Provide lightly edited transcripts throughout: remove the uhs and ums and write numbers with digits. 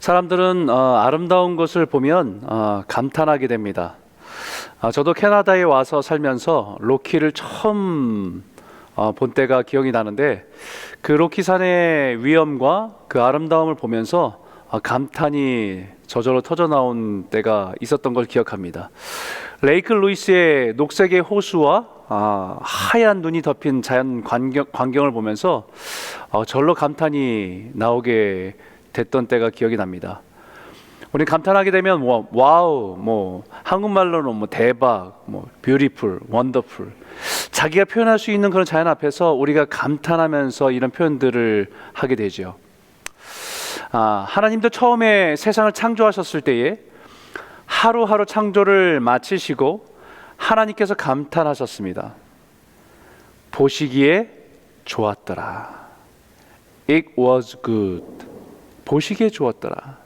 사람들은 아름다운 것을 보면 감탄하게 됩니다. 저도 캐나다에 와서 살면서 로키를 처음 본 때가 기억이 나는데, 그 로키산의 위엄과 그 아름다움을 보면서 감탄이 저절로 터져 나온 때가 있었던 걸 기억합니다. 레이크 루이스의 녹색의 호수와 하얀 눈이 덮인 자연 광경을 보면서 절로 감탄이 나오게 됐던 때가 기억이 납니다. 우리 감탄하게 되면 와우, 한국말로는 대박, 뷰티풀, 원더풀, 자기가 표현할 수 있는 그런 자연 앞에서 우리가 감탄하면서 이런 표현들을 하게 되죠. 하나님도 처음에 세상을 창조하셨을 때에 하루하루 창조를 마치시고 하나님께서 감탄하셨습니다. 보시기에 좋았더라. It was good. 보시기에 좋았더라.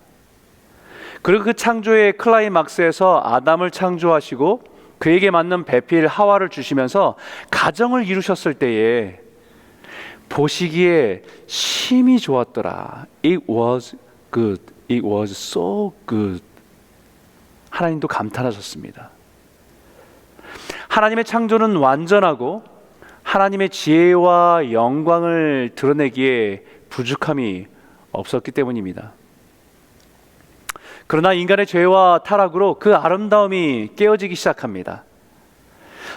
그리고 그 창조의 클라이막스에서 아담을 창조하시고 그에게 맞는 배필 하와를 주시면서 가정을 이루셨을 때에 보시기에 심히 좋았더라. It was good. It was so good. 하나님도 감탄하셨습니다. 하나님의 창조는 완전하고 하나님의 지혜와 영광을 드러내기에 부족함이 없었기 때문입니다. 그러나 인간의 죄와 타락으로 그 아름다움이 깨어지기 시작합니다.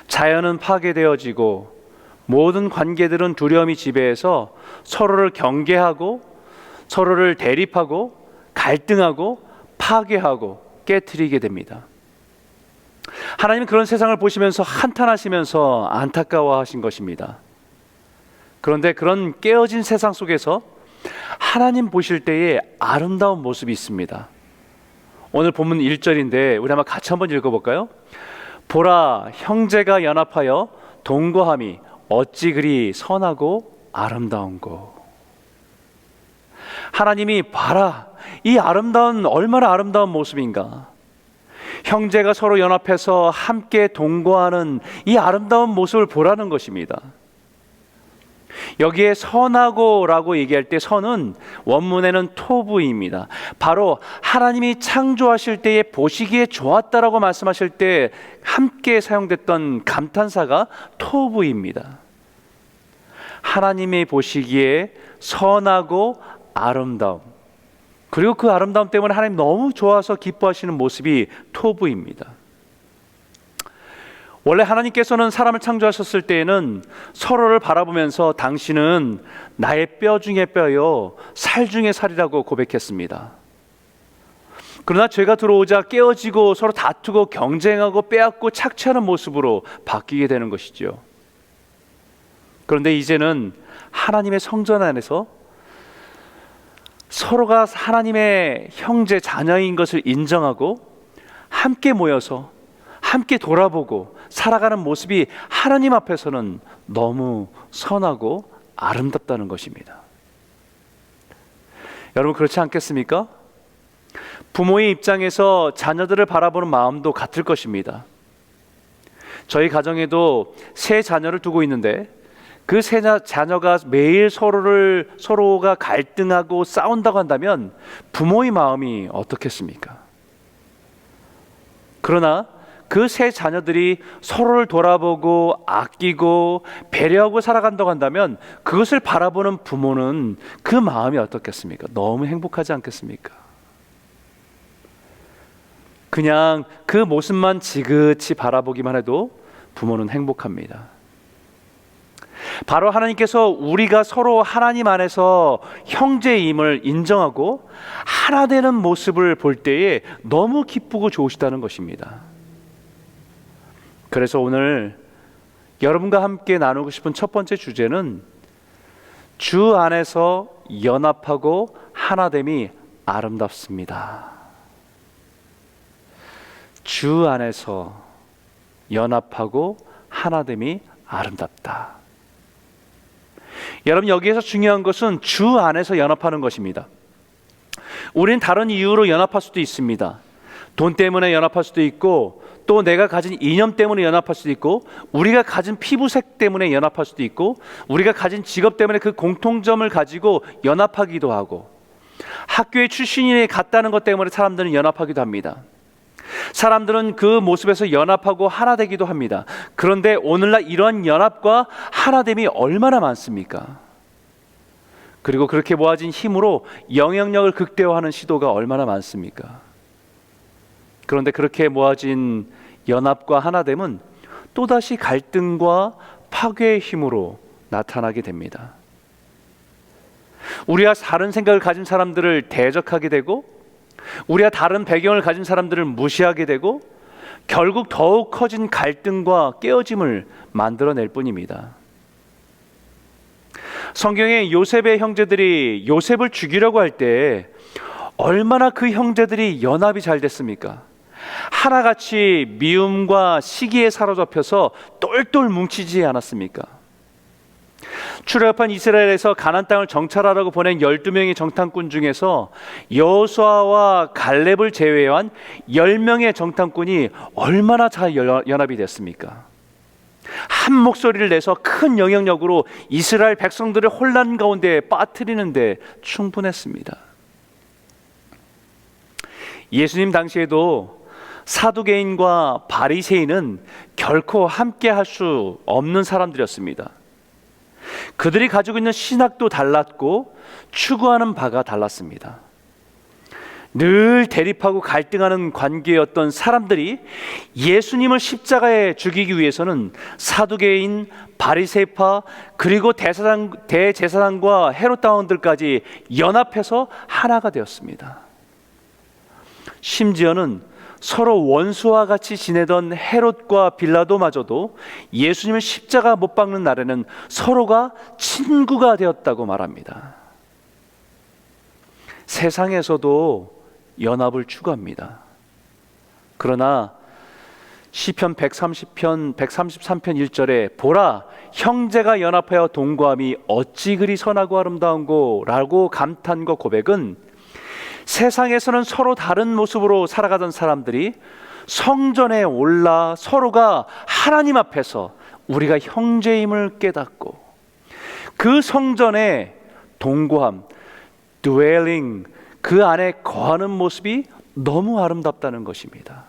자연은 파괴되어지고 모든 관계들은 두려움이 지배해서 서로를 경계하고 서로를 대립하고 갈등하고 파괴하고 깨트리게 됩니다. 하나님은 그런 세상을 보시면서 한탄하시면서 안타까워하신 것입니다. 그런데 그런 깨어진 세상 속에서 하나님 보실 때에 아름다운 모습이 있습니다. 오늘 본문 1절인데 우리 한번 같이 한번 읽어볼까요? 보라, 형제가 연합하여 동거함이 어찌 그리 선하고 아름다운고. 하나님이 봐라, 이 아름다운, 얼마나 아름다운 모습인가. 형제가 서로 연합해서 함께 동거하는 이 아름다운 모습을 보라는 것입니다. 여기에 선하고 라고 얘기할 때 선은 원문에는 토부입니다. 바로 하나님이 창조하실 때에 보시기에 좋았다라고 말씀하실 때 함께 사용됐던 감탄사가 토부입니다. 하나님이 보시기에 선하고 아름다움, 그리고 그 아름다움 때문에 하나님 너무 좋아서 기뻐하시는 모습이 토부입니다. 원래 하나님께서는 사람을 창조하셨을 때에는 서로를 바라보면서 당신은 나의 뼈 중에 뼈요 살 중에 살이라고 고백했습니다. 그러나 죄가 들어오자 깨어지고 서로 다투고 경쟁하고 빼앗고 착취하는 모습으로 바뀌게 되는 것이죠. 그런데 이제는 하나님의 성전 안에서 서로가 하나님의 형제 자녀인 것을 인정하고 함께 모여서 함께 돌아보고 살아가는 모습이 하나님 앞에서는 너무 선하고 아름답다는 것입니다. 여러분, 그렇지 않겠습니까? 부모의 입장에서 자녀들을 바라보는 마음도 같을 것입니다. 저희 가정에도 세 자녀를 두고 있는데 그 세 자녀가 매일 서로가 갈등하고 싸운다고 한다면 부모의 마음이 어떻겠습니까? 그러나 그 세 자녀들이 서로를 돌아보고 아끼고 배려하고 살아간다고 한다면 그것을 바라보는 부모는 그 마음이 어떻겠습니까? 너무 행복하지 않겠습니까? 그냥 그 모습만 지긋이 바라보기만 해도 부모는 행복합니다. 바로 하나님께서 우리가 서로 하나님 안에서 형제임을 인정하고 하나 되는 모습을 볼 때에 너무 기쁘고 좋으시다는 것입니다. 그래서 오늘 여러분과 함께 나누고 싶은 첫 번째 주제는 주 안에서 연합하고 하나됨이 아름답습니다. 주 안에서 연합하고 하나됨이 아름답다. 여러분, 여기에서 중요한 것은 주 안에서 연합하는 것입니다. 우리는 다른 이유로 연합할 수도 있습니다. 돈 때문에 연합할 수도 있고, 또 내가 가진 이념 때문에 연합할 수도 있고, 우리가 가진 피부색 때문에 연합할 수도 있고, 우리가 가진 직업 때문에 그 공통점을 가지고 연합하기도 하고, 학교의 출신이 같다는 것 때문에 사람들은 연합하기도 합니다. 사람들은 그 모습에서 연합하고 하나 되기도 합니다. 그런데 오늘날 이러한 연합과 하나됨이 얼마나 많습니까? 그리고 그렇게 모아진 힘으로 영향력을 극대화하는 시도가 얼마나 많습니까? 그런데 그렇게 모아진 연합과 하나됨은 또다시 갈등과 파괴의 힘으로 나타나게 됩니다. 우리와 다른 생각을 가진 사람들을 대적하게 되고, 우리와 다른 배경을 가진 사람들을 무시하게 되고, 결국 더욱 커진 갈등과 깨어짐을 만들어낼 뿐입니다. 성경에 요셉의 형제들이 요셉을 죽이려고 할 때 얼마나 그 형제들이 연합이 잘 됐습니까? 하나같이 미움과 시기에 사로잡혀서 똘똘 뭉치지 않았습니까? 출애굽한 이스라엘에서 가나안 땅을 정찰하라고 보낸 12명의 정탐꾼 중에서 여호수아와 갈렙을 제외한 10명의 정탐꾼이 얼마나 잘 연합이 됐습니까? 한 목소리를 내서 큰 영향력으로 이스라엘 백성들을 혼란 가운데 빠뜨리는 데 충분했습니다. 예수님 당시에도 사두개인과 바리새인은 결코 함께 할 수 없는 사람들이었습니다. 그들이 가지고 있는 신학도 달랐고 추구하는 바가 달랐습니다. 늘 대립하고 갈등하는 관계였던 사람들이 예수님을 십자가에 죽이기 위해서는 사두개인, 바리새파, 그리고 대제사장과 헤롯 당원들까지 연합해서 하나가 되었습니다. 심지어는 서로 원수와 같이 지내던 헤롯과 빌라도마저도 예수님을 십자가 못 박는 날에는 서로가 친구가 되었다고 말합니다. 세상에서도 연합을 추구합니다. 그러나 시편 130편 133편 1절에 보라, 형제가 연합하여 동거함이 어찌 그리 선하고 아름다운고 라고 감탄과 고백은 세상에서는 서로 다른 모습으로 살아가던 사람들이 성전에 올라 서로가 하나님 앞에서 우리가 형제임을 깨닫고 그 성전에 동거함, dwelling, 그 안에 거하는 모습이 너무 아름답다는 것입니다.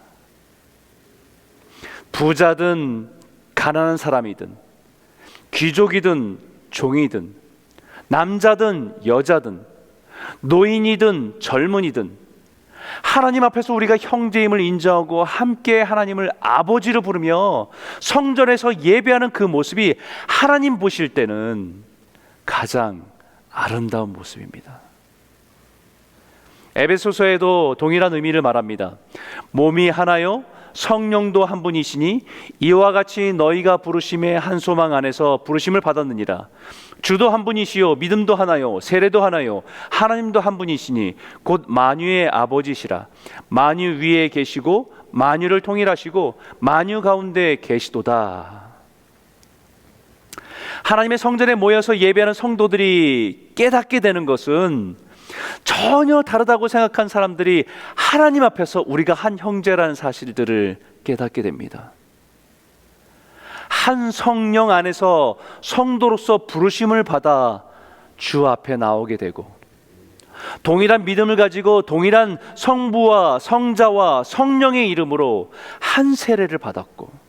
부자든 가난한 사람이든 귀족이든 종이든 남자든 여자든 노인이든 젊은이든 하나님 앞에서 우리가 형제임을 인정하고 함께 하나님을 아버지로 부르며 성전에서 예배하는 그 모습이 하나님 보실 때는 가장 아름다운 모습입니다. 에베소서에도 동일한 의미를 말합니다. 몸이 하나요 성령도 한 분이시니 이와 같이 너희가 부르심의 한 소망 안에서 부르심을 받았느니라. 주도 한 분이시요 믿음도 하나요 세례도 하나요 하나님도 한 분이시니 곧 만유의 아버지시라. 만유 위에 계시고 만유를 통일하시고 만유 가운데 계시도다. 하나님의 성전에 모여서 예배하는 성도들이 깨닫게 되는 것은 전혀 다르다고 생각한 사람들이 하나님 앞에서 우리가 한 형제라는 사실들을 깨닫게 됩니다. 한 성령 안에서 성도로서 부르심을 받아 주 앞에 나오게 되고 동일한 믿음을 가지고 동일한 성부와 성자와 성령의 이름으로 한 세례를 받았고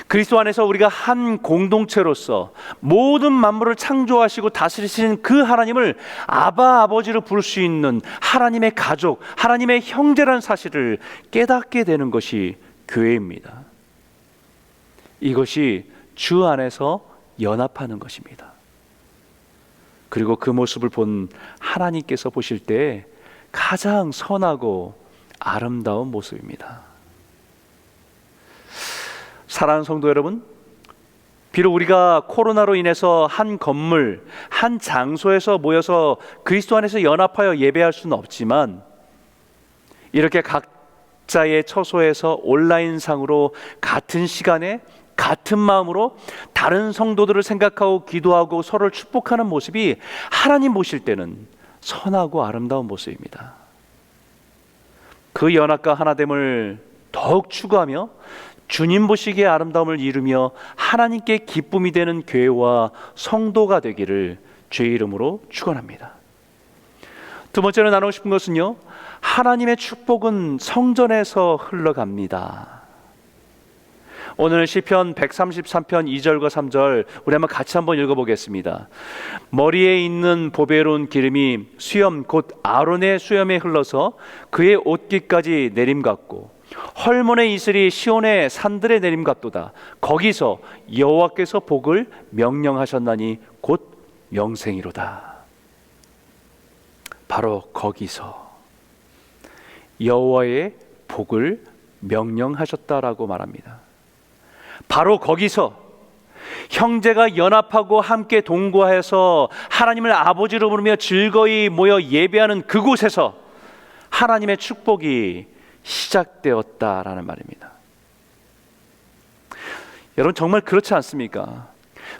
그리스도 안에서 우리가 한 공동체로서 모든 만물을 창조하시고 다스리시는 그 하나님을 아바 아버지로 부를 수 있는 하나님의 가족, 하나님의 형제라는 사실을 깨닫게 되는 것이 교회입니다. 이것이 주 안에서 연합하는 것입니다. 그리고 그 모습을 본 하나님께서 보실 때 가장 선하고 아름다운 모습입니다. 사랑하는 성도 여러분, 비록 우리가 코로나로 인해서 한 건물, 한 장소에서 모여서 그리스도 안에서 연합하여 예배할 수는 없지만 이렇게 각자의 처소에서 온라인상으로 같은 시간에 같은 마음으로 다른 성도들을 생각하고 기도하고 서로를 축복하는 모습이 하나님 보실 때는 선하고 아름다운 모습입니다. 그 연합과 하나됨을 더욱 추구하며 주님 보시기에 아름다움을 이루며 하나님께 기쁨이 되는 교회와 성도가 되기를 주의 이름으로 축원합니다. 두 번째로 나누고 싶은 것은요, 하나님의 축복은 성전에서 흘러갑니다. 오늘 시편 133편 2절과 3절 우리 한번 같이 한번 읽어보겠습니다. 머리에 있는 보배로운 기름이 수염 곧 아론의 수염에 흘러서 그의 옷깃까지 내림같고 헐몬의 이슬이 시온의 산들에 내림같도다. 거기서 여호와께서 복을 명령하셨나니 곧 명생이로다. 바로 거기서 여호와의 복을 명령하셨다라고 말합니다. 바로 거기서 형제가 연합하고 함께 동거해서 하나님을 아버지로 부르며 즐거이 모여 예배하는 그곳에서 하나님의 축복이 시작되었다라는 말입니다. 여러분, 정말 그렇지 않습니까?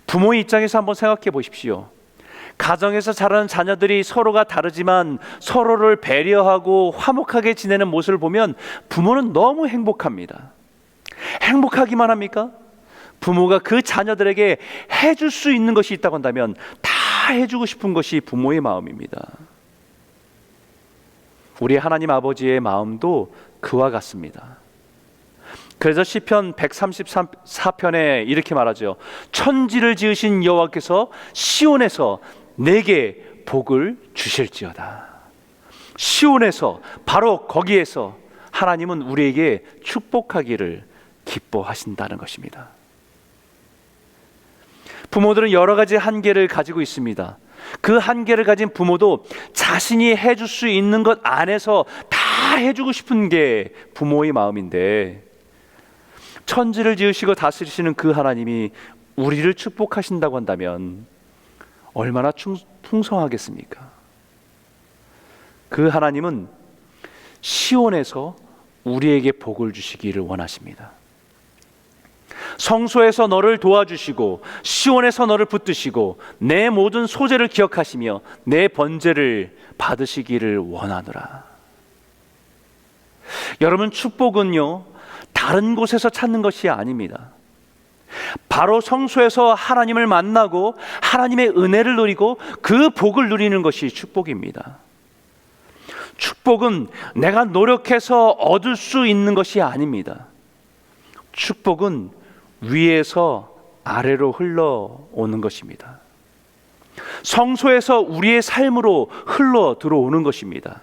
부모의 입장에서 한번 생각해 보십시오. 가정에서 자라는 자녀들이 서로가 다르지만 서로를 배려하고 화목하게 지내는 모습을 보면 부모는 너무 행복합니다. 행복하기만 합니까? 부모가 그 자녀들에게 해줄 수 있는 것이 있다고 한다면 다 해주고 싶은 것이 부모의 마음입니다. 우리 하나님 아버지의 마음도 그와 같습니다. 그래서 시편 134편에 이렇게 말하죠. 천지를 지으신 여호와께서 시온에서 내게 복을 주실지어다. 시온에서, 바로 거기에서 하나님은 우리에게 축복하기를 기뻐하신다는 것입니다. 부모들은 여러 가지 한계를 가지고 있습니다. 그 한계를 가진 부모도 자신이 해줄 수 있는 것 안에서 다 해주고 싶은 게 부모의 마음인데, 천지를 지으시고 다스리시는 그 하나님이 우리를 축복하신다고 한다면 얼마나 풍성하겠습니까? 그 하나님은 시온에서 우리에게 복을 주시기를 원하십니다. 성소에서 너를 도와주시고 시온에서 너를 붙드시고 내 모든 소재를 기억하시며 내 번제를 받으시기를 원하노라. 여러분, 축복은요, 다른 곳에서 찾는 것이 아닙니다. 바로 성소에서 하나님을 만나고 하나님의 은혜를 누리고 그 복을 누리는 것이 축복입니다. 축복은 내가 노력해서 얻을 수 있는 것이 아닙니다. 축복은 위에서 아래로 흘러오는 것입니다. 성소에서 우리의 삶으로 흘러 들어오는 것입니다.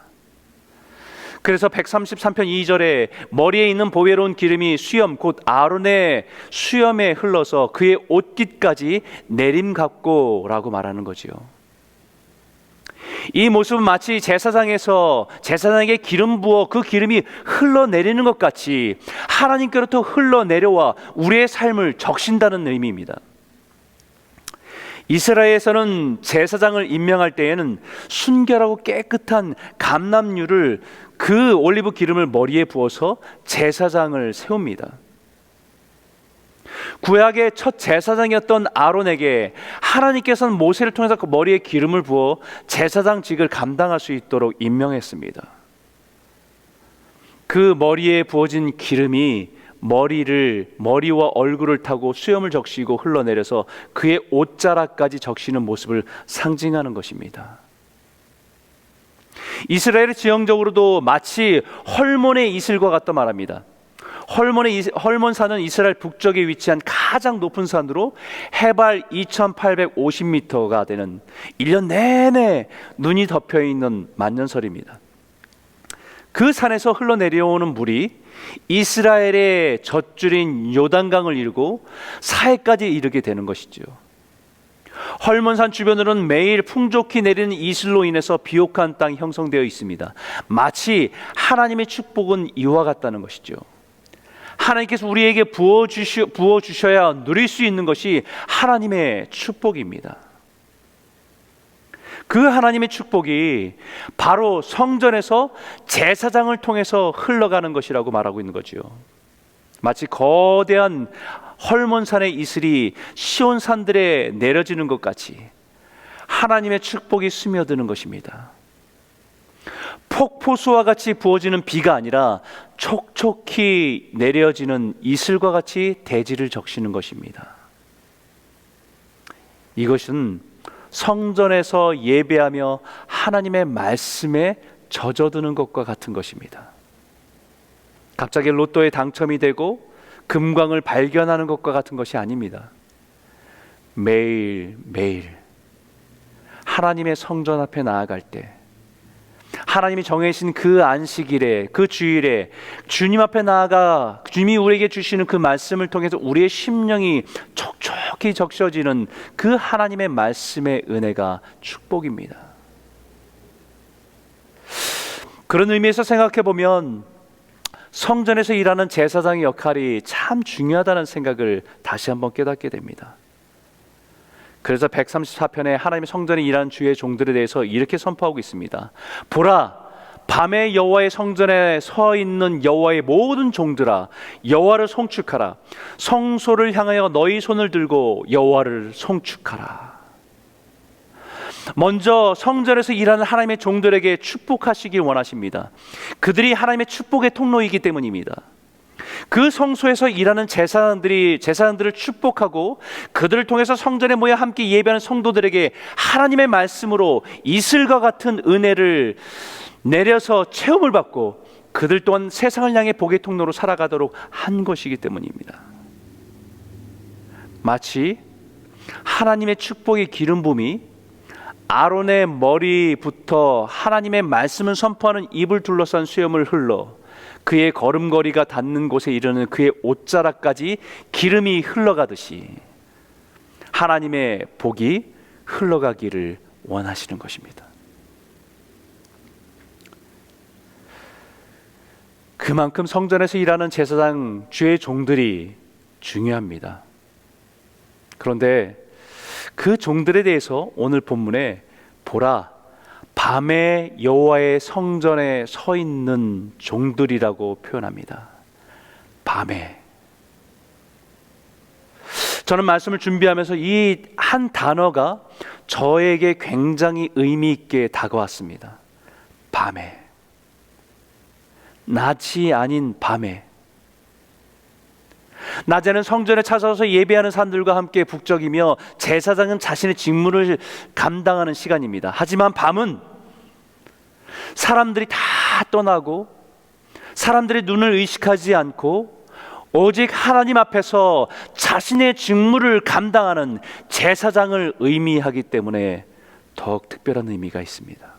그래서 133편 2절에 머리에 있는 보배로운 기름이 수염 곧 아론의 수염에 흘러서 그의 옷깃까지 내림같고 라고 말하는 거지요. 이 모습은 마치 제사장에서 제사장에게 기름 부어 그 기름이 흘러내리는 것 같이 하나님께로부터 흘러내려와 우리의 삶을 적신다는 의미입니다. 이스라엘에서는 제사장을 임명할 때에는 순결하고 깨끗한 감람유를 그 올리브 기름을 머리에 부어서 제사장을 세웁니다. 구약의 첫 제사장이었던 아론에게 하나님께서는 모세를 통해서 그 머리에 기름을 부어 제사장직을 감당할 수 있도록 임명했습니다. 그 머리에 부어진 기름이 머리와 얼굴을 타고 수염을 적시고 흘러내려서 그의 옷자락까지 적시는 모습을 상징하는 것입니다. 이스라엘의 지형적으로도 마치 헐몬의 이슬과 같다 말합니다. 헐몬산은 이스라엘 북쪽에 위치한 가장 높은 산으로 해발 2850m가 되는 1년 내내 눈이 덮여있는 만년설입니다. 그 산에서 흘러내려오는 물이 이스라엘의 젖줄인 요단강을 이루고 사해까지 이르게 되는 것이죠. 헐몬산 주변으로는 매일 풍족히 내리는 이슬로 인해서 비옥한 땅이 형성되어 있습니다. 마치 하나님의 축복은 이와 같다는 것이죠. 하나님께서 우리에게 부어주셔야 누릴 수 있는 것이 하나님의 축복입니다. 그 하나님의 축복이 바로 성전에서 제사장을 통해서 흘러가는 것이라고 말하고 있는 거죠. 마치 거대한 헐몬산의 이슬이 시온 산들에 내려지는 것 같이 하나님의 축복이 스며드는 것입니다. 폭포수와 같이 부어지는 비가 아니라 촉촉히 내려지는 이슬과 같이 대지를 적시는 것입니다. 이것은 성전에서 예배하며 하나님의 말씀에 젖어드는 것과 같은 것입니다. 갑자기 로또에 당첨이 되고 금광을 발견하는 것과 같은 것이 아닙니다. 매일매일 하나님의 성전 앞에 나아갈 때, 하나님이 정해진 그 안식일에, 그 주일에 주님 앞에 나아가 주님이 우리에게 주시는 그 말씀을 통해서 우리의 심령이 촉촉히 적셔지는 그 하나님의 말씀의 은혜가 축복입니다. 그런 의미에서 생각해 보면 성전에서 일하는 제사장의 역할이 참 중요하다는 생각을 다시 한번 깨닫게 됩니다. 그래서 134편에 하나님의 성전에 일하는 주의 종들에 대해서 이렇게 선포하고 있습니다. 보라, 밤에 여호와의 성전에 서 있는 여호와의 모든 종들아, 여호와를 송축하라. 성소를 향하여 너희 손을 들고 여호와를 송축하라. 먼저 성전에서 일하는 하나님의 종들에게 축복하시길 원하십니다. 그들이 하나님의 축복의 통로이기 때문입니다. 그 성소에서 일하는 제사장들을 축복하고 그들을 통해서 성전에 모여 함께 예배하는 성도들에게 하나님의 말씀으로 이슬과 같은 은혜를 내려서 체험을 받고 그들 또한 세상을 향해 복의 통로로 살아가도록 한 것이기 때문입니다. 마치 하나님의 축복의 기름 부음이 아론의 머리부터 하나님의 말씀을 선포하는 입을 둘러싼 수염을 흘러 그의 걸음걸이가 닿는 곳에 이르는 그의 옷자락까지 기름이 흘러가듯이 하나님의 복이 흘러가기를 원하시는 것입니다. 그만큼 성전에서 일하는 제사장 주의 종들이 중요합니다. 그런데 그 종들에 대해서 오늘 본문에 보라, 밤에 여호와의 성전에 서 있는 종들이라고 표현합니다. 밤에. 저는 말씀을 준비하면서 이 한 단어가 저에게 굉장히 의미 있게 다가왔습니다. 밤에. 낮이 아닌 밤에. 낮에는 성전에 찾아와서 예배하는 사람들과 함께 북적이며 제사장은 자신의 직무를 감당하는 시간입니다. 하지만 밤은 사람들이 다 떠나고 사람들의 눈을 의식하지 않고 오직 하나님 앞에서 자신의 직무를 감당하는 제사장을 의미하기 때문에 더욱 특별한 의미가 있습니다.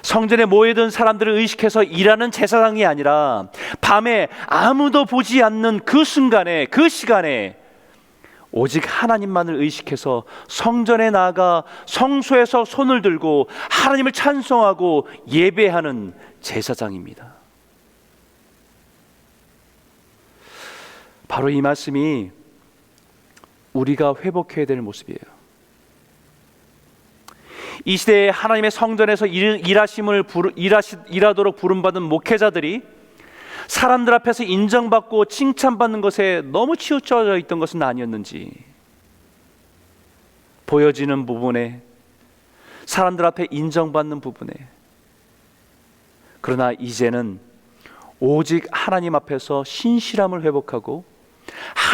성전에 모여든 사람들을 의식해서 일하는 제사장이 아니라 밤에 아무도 보지 않는 그 순간에, 그 시간에 오직 하나님만을 의식해서 성전에 나아가 성소에서 손을 들고 하나님을 찬송하고 예배하는 제사장입니다. 바로 이 말씀이 우리가 회복해야 될 모습이에요. 이 시대에 하나님의 성전에서 일하도록 부름받은 목회자들이 사람들 앞에서 인정받고 칭찬받는 것에 너무 치우쳐져 있던 것은 아니었는지, 보여지는 부분에, 사람들 앞에 인정받는 부분에, 그러나 이제는 오직 하나님 앞에서 신실함을 회복하고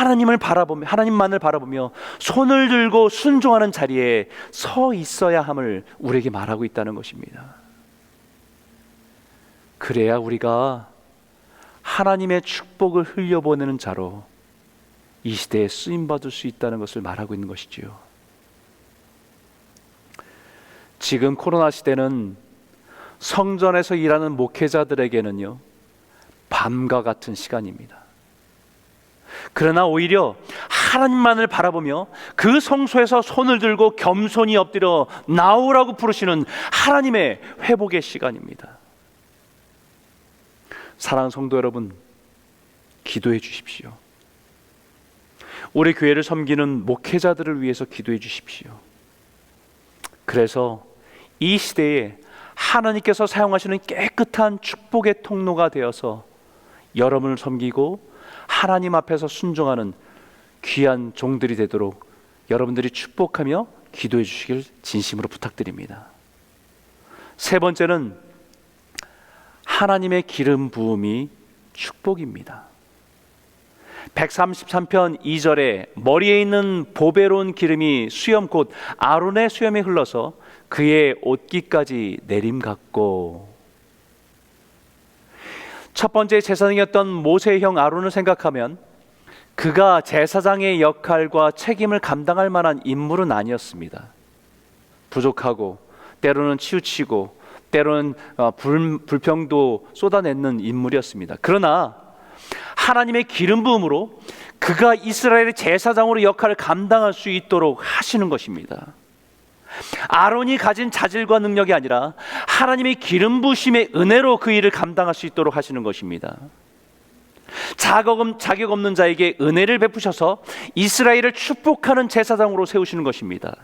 하나님만을 바라보며 손을 들고 순종하는 자리에 서 있어야 함을 우리에게 말하고 있다는 것입니다. 그래야 우리가 하나님의 축복을 흘려보내는 자로 이 시대에 쓰임받을 수 있다는 것을 말하고 있는 것이지요. 지금 코로나 시대는 성전에서 일하는 목회자들에게는요, 밤과 같은 시간입니다. 그러나 오히려 하나님만을 바라보며 그 성소에서 손을 들고 겸손히 엎드려 나오라고 부르시는 하나님의 회복의 시간입니다. 사랑하는 성도 여러분, 기도해 주십시오. 우리 교회를 섬기는 목회자들을 위해서 기도해 주십시오. 그래서 이 시대에 하나님께서 사용하시는 깨끗한 축복의 통로가 되어서 여러분을 섬기고 하나님 앞에서 순종하는 귀한 종들이 되도록 여러분들이 축복하며 기도해 주시길 진심으로 부탁드립니다. 세 번째는 하나님의 기름 부음이 축복입니다. 133편 2절에 머리에 있는 보배로운 기름이 수염 곧 아론의 수염에 흘러서 그의 옷깃까지 내림같고. 첫 번째 제사장이었던 모세의 형 아론을 생각하면 그가 제사장의 역할과 책임을 감당할 만한 인물은 아니었습니다. 부족하고 때로는 치우치고 때로는 불평도 쏟아내는 인물이었습니다. 그러나 하나님의 기름 부음으로 그가 이스라엘의 제사장으로 역할을 감당할 수 있도록 하시는 것입니다. 아론이 가진 자질과 능력이 아니라 하나님의 기름 부으심의 은혜로 그 일을 감당할 수 있도록 하시는 것입니다. 자격 없는 자에게 은혜를 베푸셔서 이스라엘을 축복하는 제사장으로 세우시는 것입니다.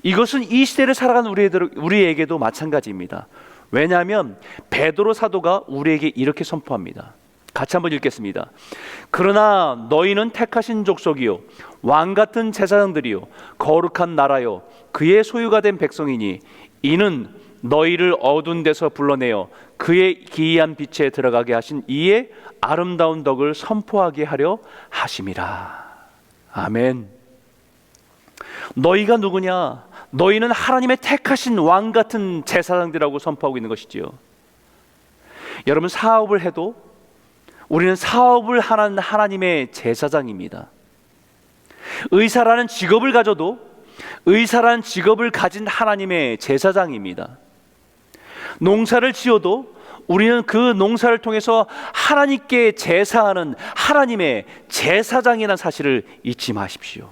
이것은 이 시대를 살아가는 우리에게도 마찬가지입니다. 왜냐하면 베드로 사도가 우리에게 이렇게 선포합니다. 같이 한번 읽겠습니다. 그러나 너희는 택하신 족속이요 왕같은 제사장들이요 거룩한 나라요 그의 소유가 된 백성이니 이는 너희를 어두운 데서 불러내어 그의 기이한 빛에 들어가게 하신 이의 아름다운 덕을 선포하게 하려 하심이라. 아멘. 너희가 누구냐? 너희는 하나님의 택하신 왕같은 제사장들이라고 선포하고 있는 것이지요. 여러분, 사업을 해도 우리는 사업을 하는 하나님의 제사장입니다. 의사라는 직업을 가져도 의사라는 직업을 가진 하나님의 제사장입니다. 농사를 지어도 우리는 그 농사를 통해서 하나님께 제사하는 하나님의 제사장이라는 사실을 잊지 마십시오.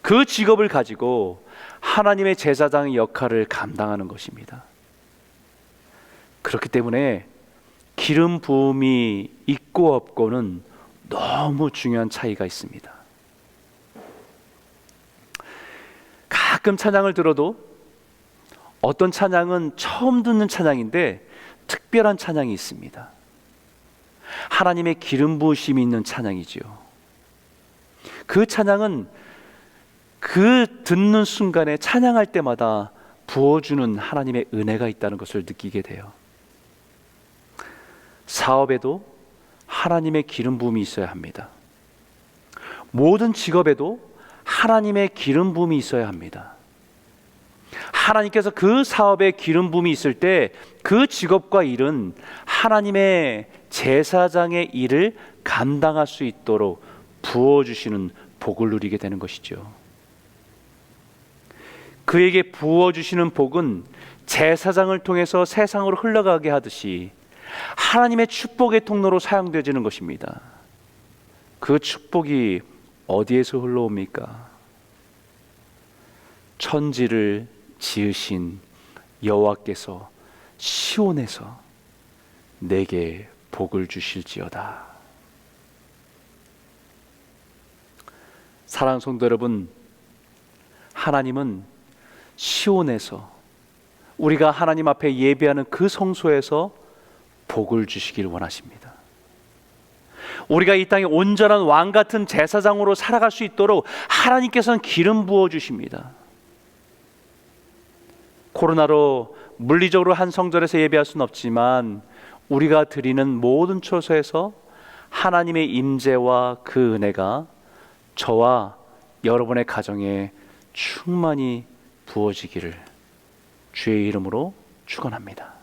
그 직업을 가지고 하나님의 제사장의 역할을 감당하는 것입니다. 그렇기 때문에 기름 부음이 있고 없고는 너무 중요한 차이가 있습니다. 가끔 찬양을 들어도 어떤 찬양은 처음 듣는 찬양인데 특별한 찬양이 있습니다. 하나님의 기름 부으심이 있는 찬양이지요. 그 찬양은 그 듣는 순간에 찬양할 때마다 부어주는 하나님의 은혜가 있다는 것을 느끼게 돼요. 사업에도 하나님의 기름 부음이 있어야 합니다. 모든 직업에도 하나님의 기름 부음이 있어야 합니다. 하나님께서 그 사업에 기름 부음이 있을 때 그 직업과 일은 하나님의 제사장의 일을 감당할 수 있도록 부어주시는 복을 누리게 되는 것이죠. 그에게 부어주시는 복은 제사장을 통해서 세상으로 흘러가게 하듯이 하나님의 축복의 통로로 사용되어지는 것입니다. 그 축복이 어디에서 흘러옵니까? 천지를 지으신 여호와께서 시온에서 내게 복을 주실지어다. 사랑하는 성도 여러분, 하나님은 시온에서, 우리가 하나님 앞에 예배하는 그 성소에서 복을 주시길 원하십니다. 우리가 이 땅에 온전한 왕 같은 제사장으로 살아갈 수 있도록 하나님께서는 기름 부어 주십니다. 코로나로 물리적으로 한 성전에서 예배할 수는 없지만 우리가 드리는 모든 처소에서 하나님의 임재와 그 은혜가 저와 여러분의 가정에 충만히 부어지기를 주의 이름으로 축원합니다.